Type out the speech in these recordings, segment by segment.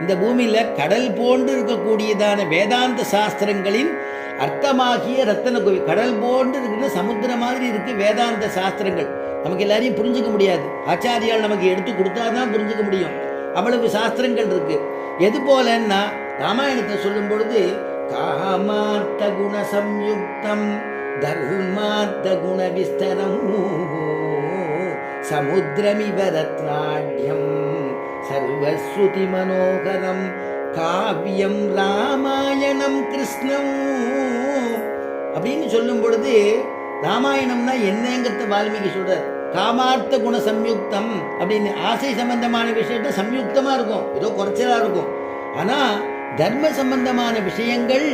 இந்த பூமியில் கடல் போன்று இருக்கக்கூடியதான வேதாந்த சாஸ்திரங்களின் அர்த்தமாகிய ரத்தன கோவில். கடல் போன்று இருக்குன்னு சமுத்திரம் மாதிரி இருக்கு வேதாந்த சாஸ்திரங்கள். நமக்கு எல்லாரையும் புரிஞ்சுக்க முடியாது. ஆச்சாரியால் நமக்கு எடுத்து கொடுத்தாதான் புரிஞ்சுக்க முடியும். அவ்வளவு சாஸ்திரங்கள் இருக்கு. எது போலன்னா ராமாயணத்தை சொல்லும் பொழுது காமார்த்த குண சம்யுக்தம் தர்மார்த்த குண விஸ்தரம் சமுத்திரமிவ ரத்னாட்யம் சர்வஸ்ருதி மனோகரம் காவியம் ராமாயணம் கிருஷ்ணம் அப்படின்னு சொல்லும் பொழுது ராமாயணம்னா என்னங்கிறத வால்மீகி சொல்றார். காமார்த்த குண சம்யுக்தம் அப்படின்னு ஆசை சம்பந்தமான விஷயத்த சம்யுக்தமா இருக்கும், ஏதோ குறைச்சலா இருக்கும். ஆனா தர்ம சம்பந்தமான விஷயங்கள்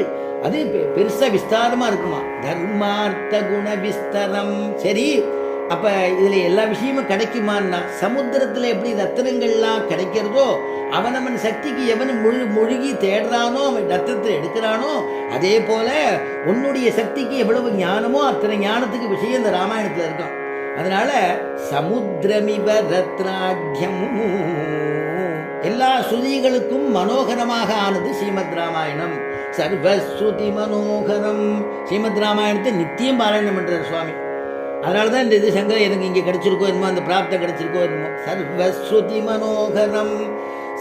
அது பெருசா விஸ்தாரமா இருக்குமா. தர்மார்த்த குண விஸ்தரம். சரி, அப்ப இதுல எல்லா விஷயமும் கிடைக்குமான்னா சமுத்திரத்துல எப்படி ரத்தனங்கள்லாம் கிடைக்கிறதோ அவனவன் சக்திக்கு எவன் முழுகி தேடுறானோ அவன் ரத்தத்தை எடுக்கிறானோ அதே போல உன்னுடைய சக்திக்கு எவ்வளவு ஞானமோ அத்தனை ஞானத்துக்கு விஷயம் இந்த ராமாயணத்துல இருக்கும். அதனால சமுத்திரமிவ ரத்னாட்யம் எல்லா ஸ்ருதிகளுக்கும் மனோகரமாக ஆனது ஸ்ரீமத் ராமாயணம். சர்வஸ்ருதி மனோகரம். ஸ்ரீமத் ராமாயணத்தை நித்தியம் பாராயணம் பண்றார் சுவாமி. அதனால தான் இந்த இது சங்கர் எனக்கு இங்கே கிடைச்சிருக்கோ என்னமோ, அந்த பிராப்தம் கிடைச்சிருக்கோ என்னமோ. சர்வஸ்ருதி மனோகரம்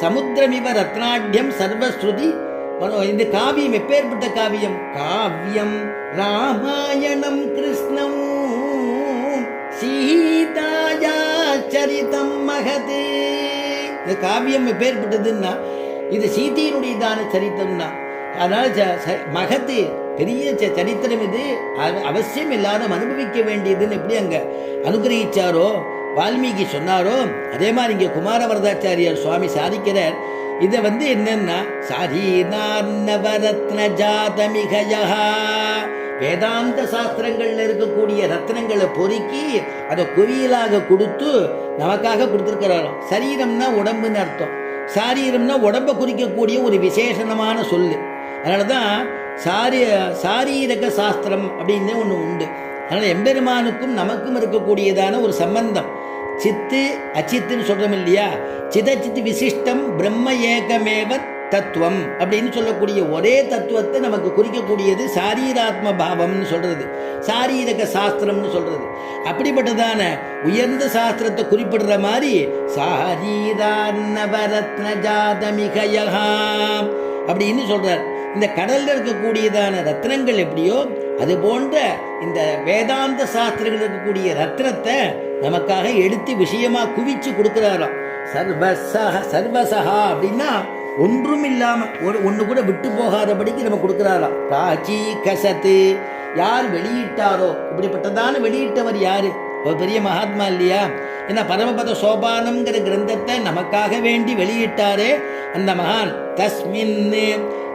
சமுத்திரமிவ ரத்னாட்யம் சர்வஸ்ருதி மனோ. இந்த காவியம் எப்பேற்பட்ட காவியம்? காவியம் ராமாயணம் கிருஷ்ணம் சீதாயா சரிதம் மகது. இந்த காவியம் எப்பேற்பட்டதுன்னா இது சீதையினுடையதான சரித்தம்னா. அதனால மகத்து பெரிய சரித்திரம். இது அவசியம் எல்லாரும் அனுபவிக்க வேண்டியதுன்னு எப்படி அங்க அனுகிரகிச்சாரோ வால்மீகி சொன்னாரோ அதே மாதிரி இங்க குமாரவரதாச்சாரியார் சுவாமி சாதிக்கிறார். இதை என்னன்னா சாரீநார்நவரத்ன ஜாதமிகயா வேதாந்த சாஸ்திரங்கள்ல இருக்கக்கூடிய ரத்னங்களை பொறுக்கி அதை குவியலாக கொடுத்து நமக்காக கொடுத்துருக்கிறாராம். சரீரம்னா உடம்புன்னு அர்த்தம். சாரீரம்னா உடம்பை குறிக்கக்கூடிய ஒரு விசேஷமான சொல்லு. அதனாலதான் சாரீரக சாஸ்திரம் அப்படின்னு ஒன்று உண்டு. அதனால எம்பெருமானுக்கும் நமக்கும் இருக்கக்கூடியதான ஒரு சம்பந்தம். சித்து அச்சித்துன்னு சொல்றோம் இல்லையா. சிதச்சித்து விசிஷ்டம் பிரம்ம ஏகமேவ தத்துவம் அப்படின்னு சொல்லக்கூடிய ஒரே தத்துவத்தை நமக்கு குறிக்கக்கூடியது சாரீராத்ம பாவம்னு சொல்றது, சாரீரக சாஸ்திரம்னு சொல்றது. அப்படிப்பட்டதான உயர்ந்த சாஸ்திரத்தை குறிப்பிடுற மாதிரி சாரீராநவரத்ன ஜாதமிகயா அப்படின்னு சொல்றார். இந்த கடல்ல இருக்கக்கூடியதான ரத்னங்கள் எப்படியோ அது போன்ற இந்த வேதாந்த சாஸ்திரங்கள் இருக்கக்கூடிய ரத்னத்தை நமக்காக எடுத்து விஷயமா குவிச்சு கொடுக்கிறாராம். சர்வசகா அப்படின்னா ஒன்றும் இல்லாம ஒன்று கூட விட்டு போகாதபடிக்கு நம்ம கொடுக்கிறாராம். காட்சி கசத்து யார் வெளியிட்டாரோ இப்படிப்பட்டதான வெளியிட்டவர் யாரு? ஒரு பெரிய மகாத்மா இல்லையா? ஏன்னா பரமபத சோபானம்ங்கிற கிரந்தத்தை நமக்காக வேண்டி வெளியிட்டாரே அந்த மகான். தஸ்மின்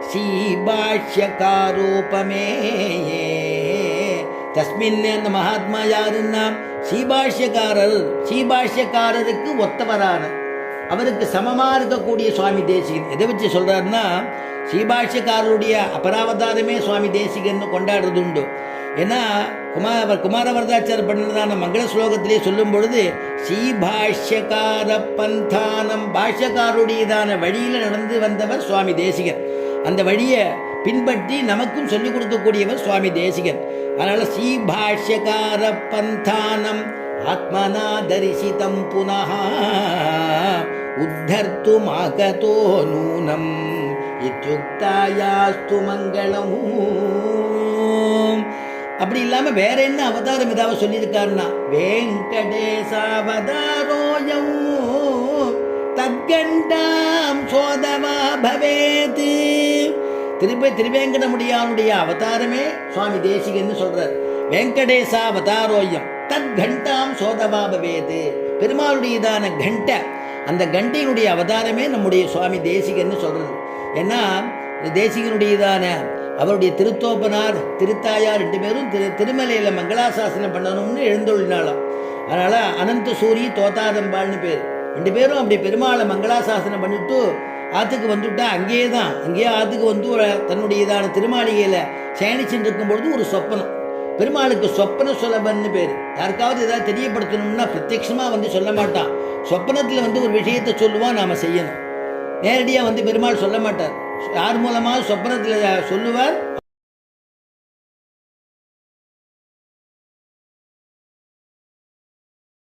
ஸ்ரீபாஷ்யகாரோபமே. தஸ்மின் அந்த மகாத்மா யாருன்னா ஸ்ரீபாஷ்யக்காரர். ஸ்ரீபாஷ்யக்காரருக்கு ஒத்தவரான அவருக்கு சமமா இருக்கக்கூடிய சுவாமி தேசிகன். எதை வச்சு சொல்றாருன்னா ஸ்ரீபாஷ்யக்காரருடைய அபராவதாரமே சுவாமி தேசிகன் கொண்டாடுறது உண்டு. ஏன்னா குமாரவரதாச்சார் பண்ணதான மங்கள ஸ்லோகத்திலே சொல்லும் பொழுது ஸ்ரீபாஷ்யக்கார பந்தானம் பாஷ்யக்காருடையதான வழியில நடந்து வந்தவர் சுவாமி தேசிகன். அந்த வழியை பின்பற்றி நமக்கும் சொல்லிக் கொடுக்கக்கூடியவர் சுவாமி தேசிகன். அதனால ஸ்ரீபாஷ்யக்கார பந்தானம் ஆத்மனா தரிசிதம் புனः உத்தர்த்தும் ஆகதோ நூனம் இத்யுக்தாயாஸ்து மங்களம். அப்படி இல்லாம வேற என்ன அவதாரம் ஏதாவது சொல்லியிருக்காருன்னா வெங்கடேசாவதாரோயம் தத்கண்டாம் சோதவா பவேத். திருவேங்கடமுடியானுடைய அவதாரமே சுவாமி தேசிகன்னு சொல்றார். வெங்கடேசாவதாரோயம் தத்கண்டாம் சோதவா பவேத். பெருமாளுடையதான கண்ட அந்த கண்டையினுடைய அவதாரமே நம்முடைய சுவாமி தேசிகன்னு சொல்றது. ஏன்னா தேசிகனுடையதான அவருடைய திருத்தோப்பனார் திருத்தாயார் ரெண்டு பேரும் திருமலையில மங்களாசாசனம் பண்ணணும்னு எழுந்தொழினாலாம். அதனால அனந்த சூரி தோத்தாதம்பாள்னு பேர். ரெண்டு பேரும் அப்படி பெருமாளை மங்களாசாசனம் பண்ணிட்டு ஆற்றுக்கு வந்துட்டா அங்கேயே ஆற்றுக்கு தன்னுடையதான திருமாளிகையில சேனிச்சுட்டு இருக்கும் பொழுது ஒரு சொப்பனம். பெருமாளுக்கு சொப்பன சுலபன்னு பேர். யாருக்காவது ஏதாவது தெரியப்படுத்தணும்னா பிரத்யட்சமா சொல்ல மாட்டான். சொப்பனத்துல ஒரு விஷயத்தை சொல்லுவான், நாம செய்யணும். நேரடியாக வந்து பெருமாள் சொல்ல மாட்டார். யார் மூலமாக சொப்பனத்தில் சொல்லுவார்,